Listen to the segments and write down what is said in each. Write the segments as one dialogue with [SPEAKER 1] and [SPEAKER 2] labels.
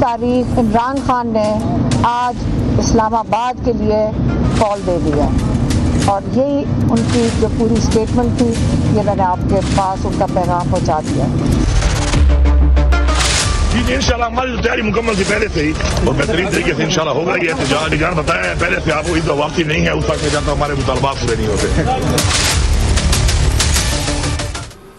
[SPEAKER 1] तारीख इमरान खान ने आज इस्लामाबाद के लिए कॉल दे दिया और यही उनकी जो पूरी स्टेटमेंट थी ये मैंने आपके पास उनका पैगाम पहुंचा दिया।
[SPEAKER 2] जी इंशाल्लाह हमारी तैयारी मुकम्मल थी पहले से ही और बेहतरीन तरीके से इंशाल्लाह होगा। ये एहतजाज बताया पहले से आपको ईद वापसी नहीं है उस वक्त में जाता हमारे मुतालबात पूरे नहीं होते।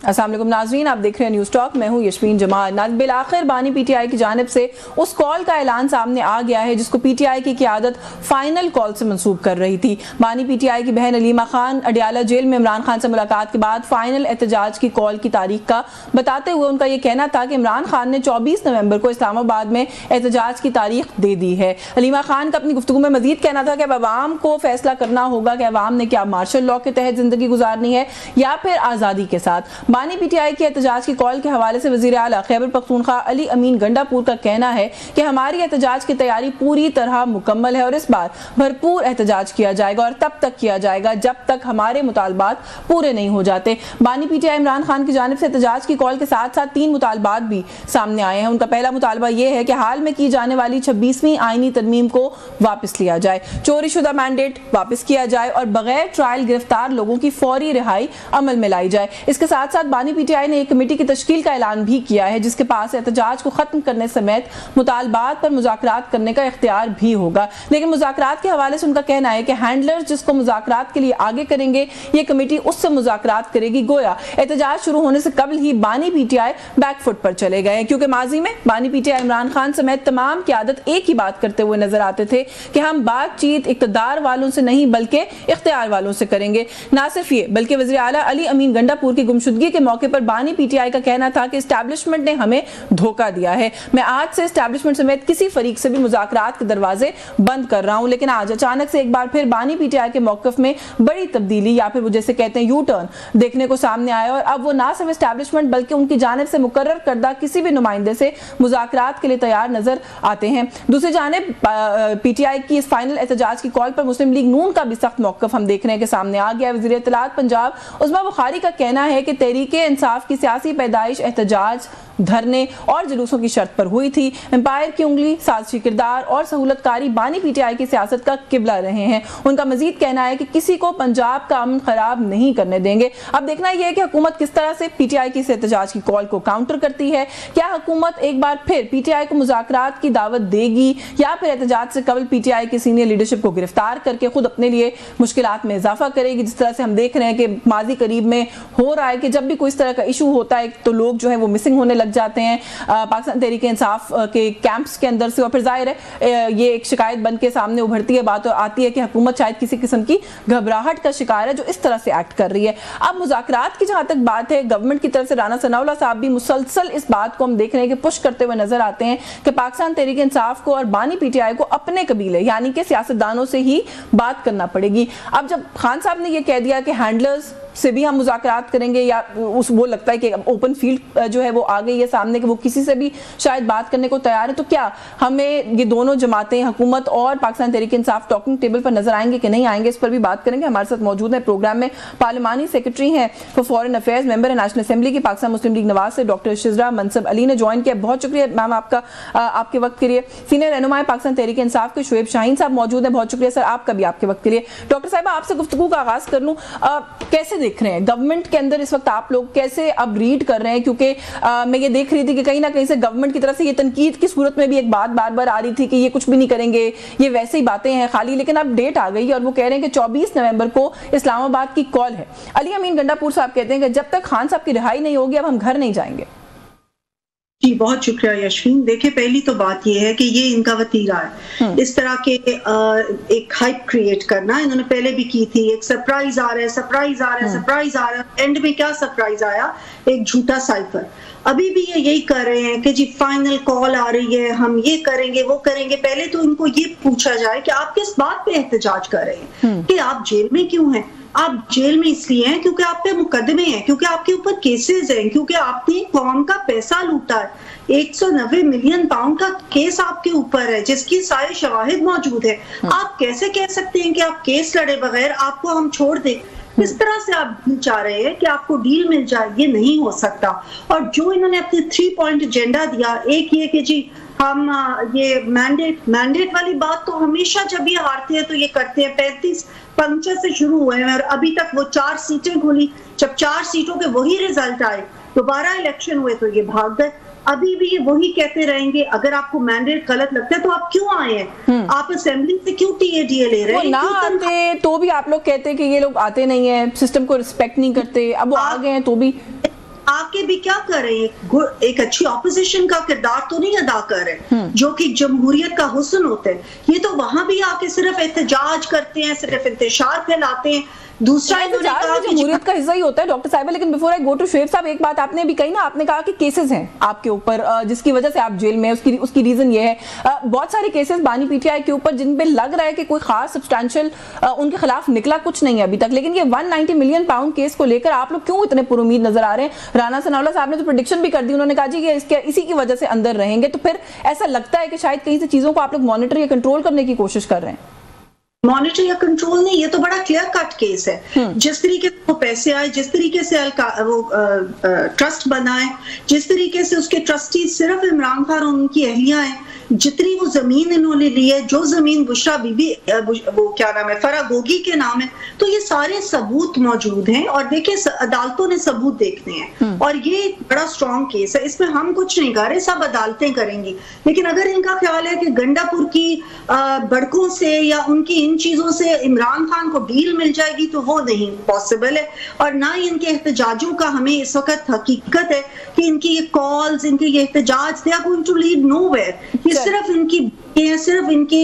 [SPEAKER 3] अस्सलाम वालेकुम नाज़रीन, आप देख रहे हैं न्यूज़ टॉक। मैं हूं यशवीन जमाल। बिलाखिर बानी पीटीआई की जानिब से उस कॉल का ऐलान सामने आ गया है जिसको पीटीआई की क़ियादत फाइनल कॉल से मंसूब कर रही थी। बानी पीटीआई की बहन अलीमा खान अडियाला जेल में इमरान खान से मुलाकात के बाद फाइनल एहतजाज की कॉल की तारीख का बताते हुए उनका यह कहना था कि इमरान खान ने 24 नवंबर को इस्लामाबाद में एहतजाज की तारीख दे दी है। अलीमा खान का अपनी गुफ्तगू में मजीद कहना था कि अब अवाम को फैसला करना होगा कि अवाम ने क्या मार्शल लॉ के तहत जिंदगी गुजारनी है या फिर आज़ादी के साथ। बानी पीटीआई के एहतजाज की कॉल के हवाले से वज़ीर आला खैबर पख्तूनख्वा अली अमीन गंडापुर का कहना है कि हमारी एहतजाज की तैयारी पूरी तरह मुकम्मल है और इस बार भरपूर एहतजाज किया जाएगा और तब तक किया जाएगा जब तक हमारे मुतालबात पूरे नहीं हो जाते। बानी पीटीआई इमरान खान की जानिब से एहतजाज की कॉल के साथ साथ 3 मुतालबात भी सामने आए हैं। उनका पहला मुतालबा यह है कि हाल में की जाने वाली 26वीं आईनी तरमीम को वापस लिया जाए, चोरी शुदा मैंडेट वापस किया जाए और बगैर ट्रायल गिरफ्तार लोगों की फौरी रिहाई अमल में लाई जाए। इसके साथ साथ बानी पीटीआई ने एक कमेटी की तश्कील का ऐलान भी किया है जिसके पास एहतजाज को खत्म करने समेत मुतालबात पर मुज़ाकरात करने का इख्तियार भी होगा। लेकिन मुज़ाकरात के हवाले से उनका कहना है कि हैंडलर्स जिसको मुज़ाकरात के लिए आगे करेंगे ये कमेटी उससे मुज़ाकरात करेगी। गोया एहतजाज शुरू होने से कबल ही बानी पीटीआई बैकफुट पर चले गए क्योंकि माजी में बानी पीटीआई इमरान खान समेत तमाम क़यादत एक ही बात करते हुए नजर आते थे कि हम बातचीत इक़्तिदार वालों से नहीं बल्कि इख्तियार वालों से करेंगे। ना सिर्फ ये बल्कि वज़ीर आला अली अमीन गंडापुर की गुमशुदगी के मौके पर बानी पीटीआई का कहना था कि एस्टैब्लिशमेंट ने हमें धोखा दिया है। मैं आज से एस्टैब्लिशमेंट समेत किसी फरीक से भी मुज़ाकरात के दरवाजे बंद कर रहा हूं। लेकिन आज अचानक से एक बार फिर बानी पीटीआई के मौक़िफ़ में बड़ी तब्दीली या फिर वो जैसे कहते हैं यू टर्न देखने को सामने आया और अब वो ना सिर्फ एस्टैब्लिशमेंट बल्कि उनकी जानिब से मुकर्रर करदा किसी भी नुमाइंदे से मुज़ाकरात के लिए तैयार नजर आते हैं। दूसरी जानिब पीटीआई की इस फाइनल एहतजाज की कॉल पर मुस्लिम लीग नून का भी सख्त मौक़िफ़ हम देख रहे हैं कि सामने आ गया। वज़ीर इत्तलात पंजाब उस्मा बुखारी का कहना है कि तहरीके इंसाफ की सियासी पैदाइश एहतजाज, धरने और जुलूसों की शर्त पर हुई थी। एम्पायर की उंगली, साजिशी किरदार और सहूलतकारी बानी पीटीआई की सियासत का किबला रहे हैं। उनका मजीद कहना है कि किसी को पंजाब का अमन खराब नहीं करने देंगे। अब देखना यह है कि हुकूमत किस तरह से पीटीआई की एहतजाज की कॉल को काउंटर करती है। क्या हुकूमत एक बार फिर पीटीआई को मुज़ाकरात की दावत देगी या फिर एहतजाज से कबल पीटीआई की सीनियर लीडरशिप को गिरफ्तार करके खुद अपने लिए मुश्किलात में इजाफा करेगी। जिस तरह से हम देख रहे हैं कि माजी करीब में हो रहा है कि जब भी कोई इस तरह का इशू होता है तो लोग जो है वो मिसिंग होने लग जाते हैं पाकिस्तान तहरीक इंसाफ के कैंप्स के अंदर से और फिर जाहिर है ये एक शिकायत बन के सामने उभरती है बात और आती है कि हुकूमत शायद किसी किस्म की घबराहट का शिकार है जो इस तरह से एक्ट कर रही है। अब मुज़ाकरात की जहां तक बात है गवर्नमेंट की तरफ से राना सनाउल्लाह साहब भी मुसलसल इस बात को हम देख रहे हैं कि पुश करते हुए नजर आते हैं कि पाकिस्तान तहरीक इंसाफ को और बानी पीटीआई को अपने कबीले यानी कि सियासतदानों से ही बात करना पड़ेगी। अब जब खान साहब ने यह कह दिया कि हैंडलर्स से भी हम मुज़ाकरात करेंगे या वो लगता है कि ओपन फील्ड जो है वो आ गई है सामने कि वो किसी से भी शायद बात करने को तैयार है, तो क्या हमें ये दोनों जमातें हुकूमत और पाकिस्तान तहरीक इंसाफ टॉकिंग टेबल पर नजर आएंगे कि नहीं आएंगे, इस पर भी बात करेंगे। हमारे साथ मौजूद है प्रोग्राम में पार्लिमानी सेक्रेटरी हैं फॉर फॉरेन अफेयर्स, मेंबर है नेशनल असेंबली की पाकिस्तान मुस्लिम लीग नवाज से डॉक्टर शिजरा मनसब अली ने ज्वाइन किया। बहुत शुक्रिया मैम आपका आपके वक्त के लिए। सीनियर रहनुमा पाकिस्तान तहरीक इंसाफ के शुएब शाहीन साहब मौजूद है, बहुत शुक्रिया सर आपका भी आपके वक्त के लिए। डॉक्टर साहब आपसे गुफ्तगू का आगाज कर लूँ, कैसे देख रहे हैं गवर्नमेंट के अंदर इस वक्त आप लोग कैसे अब रीड कर रहे हैं, क्योंकि मैं ये देख रही थी कि कहीं ना कहीं से गवर्नमेंट की तरफ से ये तनकीद की सूरत में भी एक बात बार बार आ रही थी कि ये कुछ भी नहीं करेंगे, ये वैसे ही बातें हैं खाली, लेकिन अब डेट आ गई और वो कह रहे हैं कि 24 नवंबर को इस्लामाबाद की कॉल है। अली अमीन गंडापुर साहब कहते हैं कि जब तक खान साहब की रिहाई नहीं होगी अब हम घर नहीं जाएंगे।
[SPEAKER 4] जी बहुत शुक्रिया यशवीन। देखिए पहली तो बात यह है कि ये इनका वतीरा है इस तरह के एक हाइप क्रिएट करना। इन्होंने पहले भी की थी, एक सरप्राइज आ रहा है, सरप्राइज आ रहा है, सरप्राइज आ रहा है। एंड में क्या सरप्राइज आया, एक झूठा साइफर। अभी भी ये यही कर रहे हैं कि जी फाइनल कॉल आ रही है, हम ये करेंगे वो करेंगे। पहले तो इनको ये पूछा जाए कि आप किस बात पे एहतजाज कर रहे हैं, कि आप जेल में क्यों हैं। आप जेल में इसलिए हैं क्योंकि आप पे मुकदमे हैं, क्योंकि आपके ऊपर केसेस हैं, क्योंकि आपने कौम का पैसा लूटा है। 190 मिलियन पाउंड का केस आपके ऊपर है जिसकी सारे शवाहिद मौजूद है। आप कैसे कह सकते हैं कि आप केस लड़े बगैर आपको हम छोड़ दें। इस तरह से आप डील चाह रहे हैं कि आपको डील मिल जाए, ये नहीं हो सकता। और जो इन्होंने अपने 3 पॉइंट एजेंडा दिया, एक ये कि जी हम ये मैंडेट वाली बात तो हमेशा जब ये हारते हैं तो ये करते हैं। 35 पंचायत से शुरू हुए हैं और अभी तक वो 4 सीटें खुली। जब 4 सीटों के वही रिजल्ट आए, दोबारा इलेक्शन हुए तो ये भाग गए। अभी भी ये वही कहते रहेंगे। अगर आपको मैंडेट गलत लगता है तो आप क्यों आए हैं? आप असेंबली से क्यों टीएडीए ले रहे हैं?
[SPEAKER 3] ना आते तो भी आप लोग कहते हैं कि ये लोग आते नहीं है, सिस्टम को रिस्पेक्ट नहीं करते। अब वो आ गए हैं तो भी
[SPEAKER 4] आके भी क्या कर रहे हैं? एक अच्छी ऑपोजिशन का किरदार तो नहीं अदा कर रहे, जो कि जमहूरियत का हुस्न होता है। ये तो वहां भी आके सिर्फ एहतजाज करते हैं, सिर्फ इंतशार फैलाते हैं। दूसरा
[SPEAKER 3] जमहूरियत का हिस्सा ही होता है डॉक्टर साहिबा। लेकिन before I go to Shoaib साहब, एक बात आपने भी कही ना, आपने कहा कि केसेस हैं आपके ऊपर जिसकी वजह से आप जेल में, उसकी रीजन ये है। बहुत सारे केसेस बानी पीटीआई के ऊपर जिन पे लग रहा है कि कोई खास सब्सटैंशियल उनके खिलाफ निकला कुछ नहीं है अभी तक। लेकिन ये 190 मिलियन पाउंड केस को लेकर आप लोग क्यों इतने पुरुमीद नजर आ रहे हैं? राना सनाउल्लाह साहब ने तो प्रेडिक्शन भी कर दी, उन्होंने कहा जी कि इसी की वजह से अंदर रहेंगे। तो फिर ऐसा लगता है कि शायद कहीं से चीजों को आप लोग मॉनिटर या कंट्रोल करने की कोशिश कर रहे हैं।
[SPEAKER 4] मॉनिटर या कंट्रोल नहीं, ये तो बड़ा क्लियर कट केस है। जिस तरीके से वो पैसे आए, जिस तरीके से वो ट्रस्ट बनाए, जिस तरीके से उसके ट्रस्टी सिर्फ इमरान खान और उनकी अहलियां हैं, जितनी वो जमीन इन्होंने ली है, जो जमीन बुशरा बीबी वो क्या नाम है, फरा गोगी के नाम है, तो ये सारे सबूत मौजूद हैं। और देखिए अदालतों ने सबूत देखने हैं और ये बड़ा स्ट्रॉन्ग केस है। इसमें हम कुछ नहीं कर रहे, सब अदालतें करेंगी। लेकिन अगर इनका ख्याल है कि गंडापुर की बड़कों से या उनकी इन चीजों से इमरान खान को डील मिल जाएगी तो वो नहीं पॉसिबल है। और ना ही इनके एहतजाजों का हमें इस वक्त हकीकत है कि इनकी ये कॉल्स, इनके ये एहतजाज, they are going to lead nowhere. ये सिर्फ इनके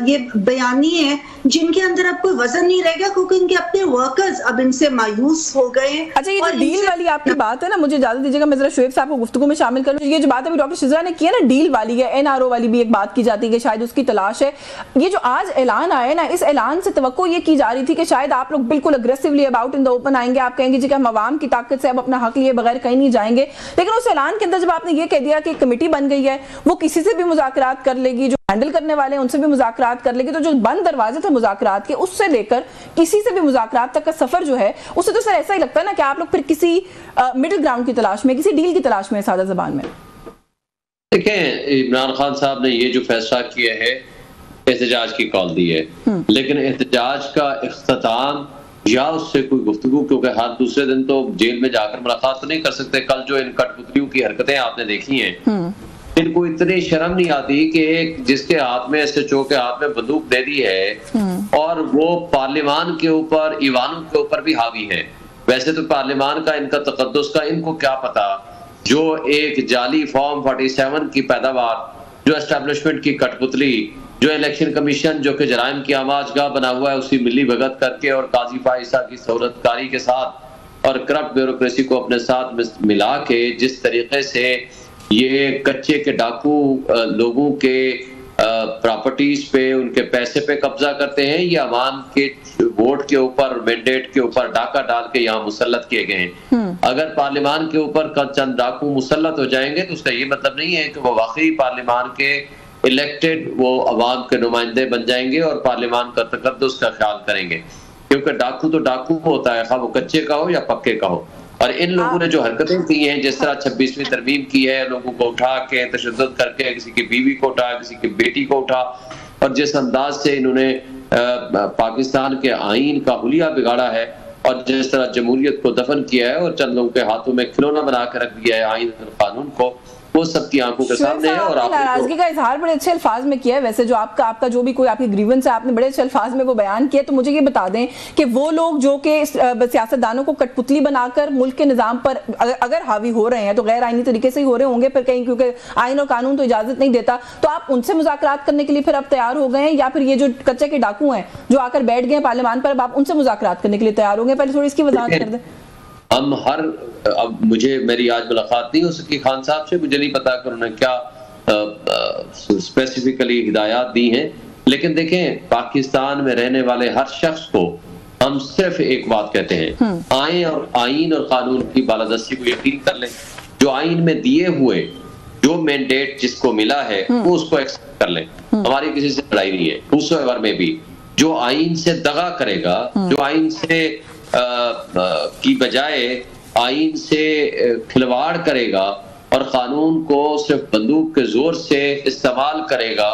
[SPEAKER 4] ये बयानी है जिनके अंदर अब कोई वजन नहीं रहेगा, क्योंकि इनके अपने वर्कर्स अब इनसे मायूस हो गए हैं।
[SPEAKER 3] अच्छा, ये जो डील वाली आपकी बात है ना, मुझे इजाजत दीजिएगा मैं जरा शुएब साहब को गुफ्तगू में शामिल करूं। ये जो बात अभी डॉक्टर शिजरा ने की है ना, डील वाली है, एनआरओ वाली भी एक बात की जाती है कि शायद उसकी तलाश है। ये जो आज ऐलान आया ना, इस ऐलान से तवक्को ये की जा रही थी कि शायद आप लोग बिल्कुल aggressively about in the open आएंगे, आप कहेंगे जी कि हम अवाम की ताकत से अब अपना हक लिए बगैर कहीं नहीं जाएंगे। लेकिन उस ऐलान के अंदर जब आपने ये कह दिया कि कमेटी बन गई है, वो किसी से भी मुज़ाकरात कर लेगी, जो हैंडल करने वाले हैं उनसे भी मुज़ाकरात कर लेगी, तो जो बंद दरवाजे थे मुज़ाकरात के, उससे लेकर किसी से भी मुज़ाकरात तक का सफर जो है, उससे तो सर ऐसा ही लगता है ना कि आप लोग फिर किसी मिडिल ग्राउंड की तलाश में, किसी डील की तलाश में, सादा ज़बान में।
[SPEAKER 5] देखें, इमरान खान साहब ने ये जो फैसला किया है, एहतजाज की कॉल दी है, लेकिन एहतजाज का इख्तिताम या उससे कोई गुफ्तगू, क्योंकि हर दूसरे दिन तो जेल में जाकर मुलाकात तो नहीं कर सकते। कल जो इन कठपुतलियों की हरकतें आपने देखी हैं, इनको इतनी शर्म नहीं आती कि एक जिसके हाथ में, एसएचओ के हाथ में बंदूक दे दी है और वो पार्लियामान के ऊपर, ईवानों के ऊपर भी हावी है। वैसे तो पार्लियामान का, इनका तकद्दुस का इनको क्या पता, जो एक जाली फॉर्म 47 की पैदावार, जो एस्टेब्लिशमेंट की कठपुतली, जो इलेक्शन कमीशन जो कि जराइम की आमाजगाह बना हुआ है, उसी मिली भगत करके और काजी फाइसा की सहूलतकारी के साथ और करप्ट ब्यूरोक्रेसी को अपने साथ मिला के जिस तरीके से ये कच्चे के डाकू लोगों के प्रॉपर्टीज पे, उनके पैसे पे कब्जा करते हैं, ये अवाम के वोट के ऊपर, मैंडेट के ऊपर डाका डाल के यहाँ मुसल्लत किए गए हैं। अगर पार्लियामान के ऊपर चंद डाकू मुसल्लत हो जाएंगे तो उसका ये मतलब नहीं है कि वो वाकई पार्लियामान के इलेक्टेड वो अवाम के नुमाइंदे बन जाएंगे और पार्लियामान का तकद्दुस का ख्याल करेंगे, क्योंकि डाकू तो डाकू होता है, खा वो कच्चे का हो या पक्के का हो। और इन लोगों ने जो हरकतें की हैं, जिस तरह 26वीं तरमीम की है, लोगों को उठा के तशद्दुद करके किसी की बीवी को उठा, किसी की बेटी को उठा, और जिस अंदाज से इन्होंने पाकिस्तान के आईन का हुलिया बिगाड़ा है और जिस तरह जमहूरियत को दफन किया है और चंद लोगों के हाथों में खिलौना बना के रख दिया है आईन और कानून को, वो सबकी आंखों के सामने है। और
[SPEAKER 3] नाराजगी का इजहार बड़े अच्छे अल्फाज में किया है। वैसे जो आपका जो भी कोई आपकी ग्रीवेंस है, आपने बड़े अच्छे अल्फाज में वो बयान किया। तो मुझे ये बता दें कि वो लोग जो कि सियासतदानों को कठपुतली बनाकर मुल्क के निजाम पर अगर हावी हो रहे हैं तो गैर आईनी तरीके से ही हो रहे होंगे फिर कहीं, क्योंकि आईन और कानून तो इजाजत नहीं देता, तो आप उनसे मुज़ाकरात करने के लिए फिर अब तैयार हो गए हैं, या फिर ये जो कच्चे के डाकू हैं जो आकर बैठ गए पार्लियामान पर, अब आप उनसे मुज़ाकरात करने के लिए तैयार हो गए? पहले थोड़ी इसकी वजाहत कर दें।
[SPEAKER 5] हम अब मेरी आज मुलाकात नहीं हो सकी खान साहब से, मुझे नहीं पता कि उन्होंने क्या स्पेसिफिकली हिदायत दी हैं, लेकिन देखें, पाकिस्तान में रहने वाले हर शख्स को हम सिर्फ एक बात कहते हैं, आए और आईन और कानून की बालादस्ती को यकीन कर लें। जो आईन में दिए हुए जो मैंडेट जिसको मिला है वो उसको एक्सेप्ट कर लें। हमारी किसी से लड़ाई नहीं है, whosoever में भी जो आईन से दगा करेगा, जो आईन से की बजाय आईन से खिलवाड़ करेगा और कानून को सिर्फ बंदूक के जोर से इस्तेमाल करेगा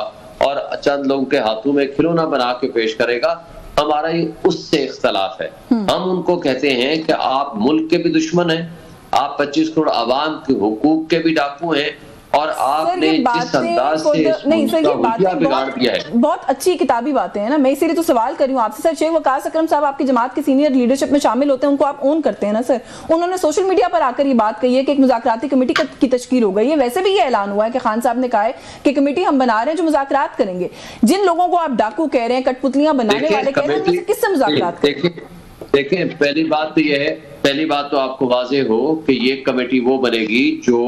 [SPEAKER 5] और चंद लोगों के हाथों में खिलौना बना के पेश करेगा, हमारा ये उससे इख्तलाफ है। हम उनको कहते हैं कि आप मुल्क के भी दुश्मन हैं, आप 25 करोड़ आवाम के हुकूक के भी डाकू हैं और आपने जिस अंदाज से बिगाड़ दिया है।
[SPEAKER 3] बहुत अच्छी किताबी बातें हैं ना, मैं इसीलिए तो सवाल कर रही हूँ आपसे। सर, शेख वकास अकरम साहब आपकी जमात के सीनियर लीडरशिप में शामिल होते हैं, उनको आप ओन करते हैं ना सर। उन्होंने सोशल मीडिया पर आकर ये बात कही है कि एक मुज़ाकराती कमेटी की तश्कील हो गई है। वैसे भी ये ऐलान हुआ है कि खान साहब ने कहा है कि कमेटी हम बना रहे हैं जो मुज़ाकरात करेंगे। जिन लोगों को आप डाकू कह रहे हैं, कठपुतलियां बनाने वाले कह रहे हैं, किससे मुज़ाकरात करेंगे?
[SPEAKER 5] देखिए, पहली बात तो यह है, पहली बात तो आपको वाज़ेह हो कि ये कमेटी वो बनेगी जो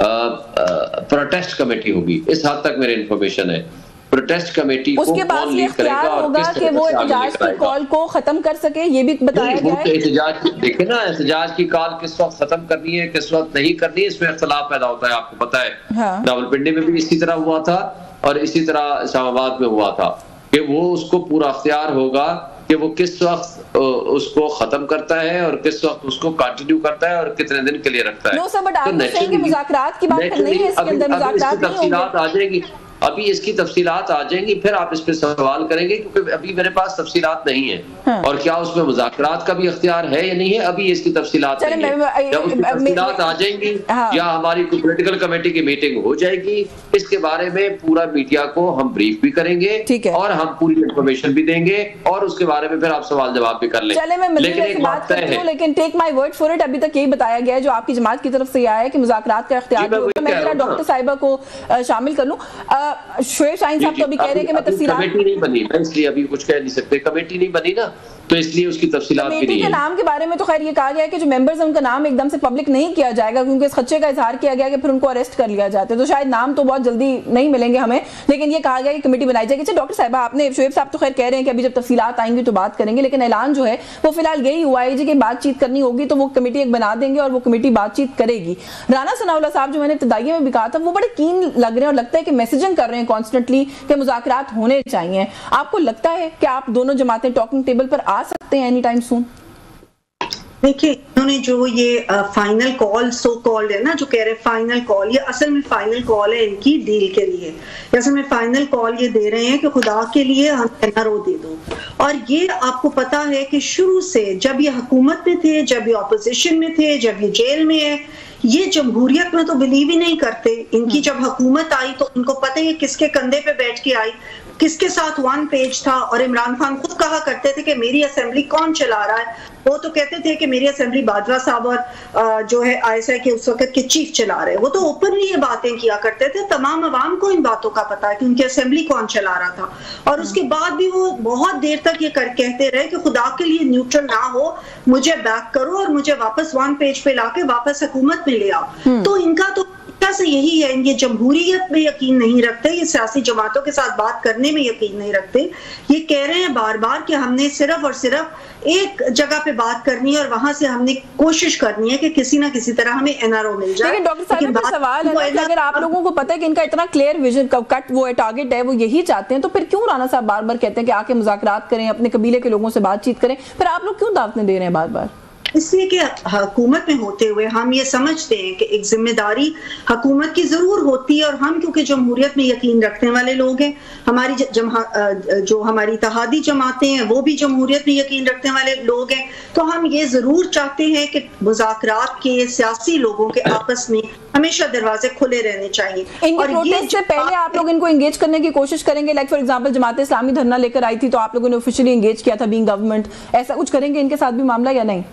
[SPEAKER 5] प्रोटेस्ट कमेटी होगी। इस हद तक मेरी इंफॉर्मेशन है। प्रोटेस्ट कमेटी
[SPEAKER 3] उसके बाद ये इख्तियार होगा कि वो एहतजाज की कॉल को खत्म कर सके, ये भी बताया गया है।
[SPEAKER 5] एहतजाज देखे ना, एहतजाज की कॉल किस वक्त खत्म करनी है, किस वक्त नहीं करनी है, इसमें इख्तिलाफ पैदा होता है। आपको पता है रावलपिंडी में भी इसी तरह हुआ था और इसी तरह इस्लामाबाद में हुआ था कि वो उसको पूरा इख्तियार होगा कि वो किस वक्त उसको खत्म करता है और किस वक्त उसको कंटिन्यू करता है और कितने दिन के लिए रखता है।
[SPEAKER 3] मुज़ाकरात की बात नहीं है, इसके अंदर मुज़ाकरात
[SPEAKER 5] तफसीलात आ जाएगी, अभी इसकी तफसीलात आ जाएंगी, फिर आप इस पे सवाल करेंगे क्योंकि अभी मेरे पास तफसीलात नहीं है। हाँ। और क्या उसमें मुज़ाकरात का भी इख्तियार है या नहीं है, अभी इसकी तफसीलात नहीं है। जब उसकी तफसीलात आ जाएंगी हाँ। या हमारी कोई पॉलिटिकल कमेटी की मीटिंग हो जाएगी, इसके बारे में पूरा मीडिया को हम ब्रीफ भी करेंगे और हम पूरी इंफॉर्मेशन भी देंगे और उसके बारे में फिर आप सवाल जवाब भी कर लेंगे।
[SPEAKER 3] लेकिन एक बात करती हूं, लेकिन take my word for it, अभी तक यही बताया गया है जो आपकी जमात की तरफ से आया है कि मुज़ाकरात का इख्तियार। मैं डॉक्टर साहिबा को शामिल कर लूं। शोएब शाहीन साहब तो अभी कह रहे हैं कि मैं तफसीलात
[SPEAKER 5] कमेटी नहीं बनी, मैं इसलिए अभी कुछ कह नहीं सकते। कमेटी नहीं बनी ना, तो इसलिए उसकी तफसीलात भी नहीं है।
[SPEAKER 3] नाम के बारे में तो खैर ये कहा गया है कि जो मेंबर्स हैं उनका नाम एकदम से पब्लिक नहीं किया जाएगा क्योंकि इस खदशे का इजहार किया गया कि फिर उनको अरेस्ट कर लिया जाता है, तो शायद नाम तो बहुत जल्दी नहीं मिलेंगे हमें, लेकिन ये कहा गया कि कमेटी बनाई जाएगी। डॉक्टर साहिबा, आपने शोएब साहब तो खैर कह रहे हैं कि अभी जब तफसीलात आएंगी तो बात करेंगे, लेकिन ऐलान जो है वो फिलहाल यही हुआ है कि बातचीत करनी होगी तो वो कमेटी एक बना देंगे और वो कमेटी बातचीत करेगी। राना सनाउल्लाह साहब जो मैंने इब्तिदाई में भी कहा था वो बड़े कीन लग रहे हैं और लगता है कि मैसेजिंग कर रहे हैं कॉन्स्टेंटली कि मुज़ाकरात होने चाहिए। आपको लगता है कि आप दोनों जमातें टॉकिंग टेबल पर आ सकते हैं एनी टाइम सून?
[SPEAKER 4] देखिए, इन्होंने जो ये फाइनल कॉल सो कॉल्ड है ना, जो कह रहे हैं फाइनल कॉल, ये असल में फाइनल कॉल है इनकी डील के लिए। असल में फाइनल कॉल ये दे रहे हैं कि खुदा के लिए हम एनआरओ दे दो। और ये आपको पता है कि शुरू से जब ये हुकूमत में थे, जब ये ऑपोजिशन में थे, जब ये जेल में है, ये जमहूरियत में तो बिलीव ही नहीं करते। इनकी जब हुकूमत आई तो उनको पता है किसके कंधे पे बैठ के आई, किसके साथ वन पेज था। और इमरान खान खुद कहा करते थे कि मेरी असेंबली कौन चला रहा है, वो तो कहते थे कि मेरी असेंबली बाजवा साहब और जो है आईएसआई के उस वक्त के चीफ चला रहे। वो तो ओपनली ये बातें किया करते थे, तमाम अवाम को इन बातों का पता है कि उनकी असेंबली कौन चला रहा था। और उसके बाद भी वो बहुत देर तक ये कहते रहे कि खुदा के लिए न्यूट्रल ना हो, मुझे बैक करो और मुझे वापस वन पेज पे लाके वापस हुकूमत में ले आओ। तो इनका तो से यही है, ये जमहूरियत में यकीन नहीं रखते, ये सियासी जमातों के साथ बात करने में यकीन नहीं रखते। ये कह रहे हैं बार बार कि हमने सिर्फ और सिर्फ एक जगह पे बात करनी है और वहां से हमने कोशिश करनी है कि किसी ना किसी तरह हमें एनआरओ मिल जाए।
[SPEAKER 3] लेकिन डॉक्टर साहब का सवाल है कि अगर आप लोगों को पता है कि इनका इतना क्लियर विजन कट वो है, टारगेट है, वो यही चाहते हैं, तो फिर क्यों राना साहब बार बार कहते हैं कि आके मुज़ाकरात करें, अपने कबीले के लोगों से बातचीत करें, फिर आप लोग क्यों दावतें दे रहे हैं बार बार?
[SPEAKER 4] इसलिए कि हुकूमत में होते हुए हम ये समझते हैं कि एक जिम्मेदारी हुकूमत की जरूर होती है। और हम क्योंकि जमहूरियत में यकीन रखने वाले लोग हैं, हमारी जो हमारी इत्तेहादी जमातें हैं वो भी जमहूरियत में यकीन रखने वाले लोग हैं, तो हम ये जरूर चाहते हैं कि मुज़ाकरात के सियासी लोगों के आपस में हमेशा दरवाजे खुले रहने चाहिए।
[SPEAKER 3] और प्रोटेस्ट से पहले आप लोग इनको एंगेज करने की कोशिश करेंगे? Like for example Jamaat Islami धरना लेकर आई थी तो आप लोगों ने ऑफिशियली एंगेज किया था बीइंग गवर्नमेंट, ऐसा कुछ करेंगे इनके साथ भी मामला या नहीं?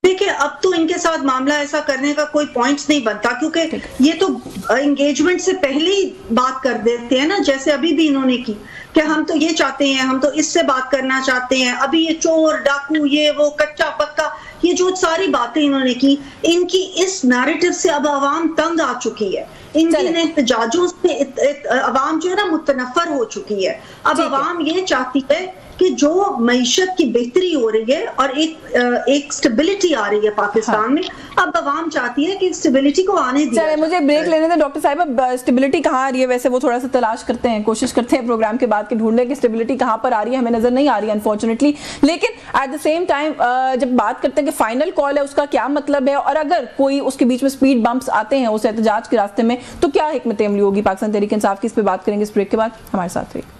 [SPEAKER 4] देखिए, अब तो इनके साथ मामला ऐसा करने का कोई पॉइंट्स नहीं बनता क्योंकि ये तो एंगेजमेंट से पहले ही बात कर देते हैं ना, जैसे अभी भी इन्होंने की कि हम तो ये चाहते हैं, हम तो इससे बात करना चाहते हैं। अभी ये चोर डाकू, ये वो कच्चा पक्का, ये जो सारी बातें इन्होंने की, इनकी इस नैरेटिव से अब आवाम तंग आ चुकी है। इनकी एहतजाजों से आवाम जो है ना मुतनफर हो चुकी है। अब आवाम ये चाहती है कि जो मईशत की बेहतरी हो रही है और एक स्टेबिलिटी आ रही है पाकिस्तान में, अब अवाम चाहती है कि स्टेबिलिटी को आने दिया जाए।
[SPEAKER 3] मुझे ब्रेक लेने दें डॉक्टर साहिब, अब स्टेबिलिटी कहाँ आ रही है? वैसे वो थोड़ा सा तलाश करते हैं, कोशिश करते हैं प्रोग्राम के बाद के ढूंढने की स्टेबिलिटी कहाँ पर आ रही है, हमें नजर नहीं आ रही है अनफॉर्चुनेटली। लेकिन एट द सेम टाइम जब बात करते हैं कि फाइनल कॉल है उसका क्या मतलब है, और अगर कोई उसके बीच में स्पीड बम्प्स आते हैं उस एहतजाज के रास्ते में, तो क्या हिकमत अमली होगी पाकिस्तान तहरीक इंसाफ की? इस पर बात करेंगे इस ब्रेक के बाद। हमारे साथ रहिए।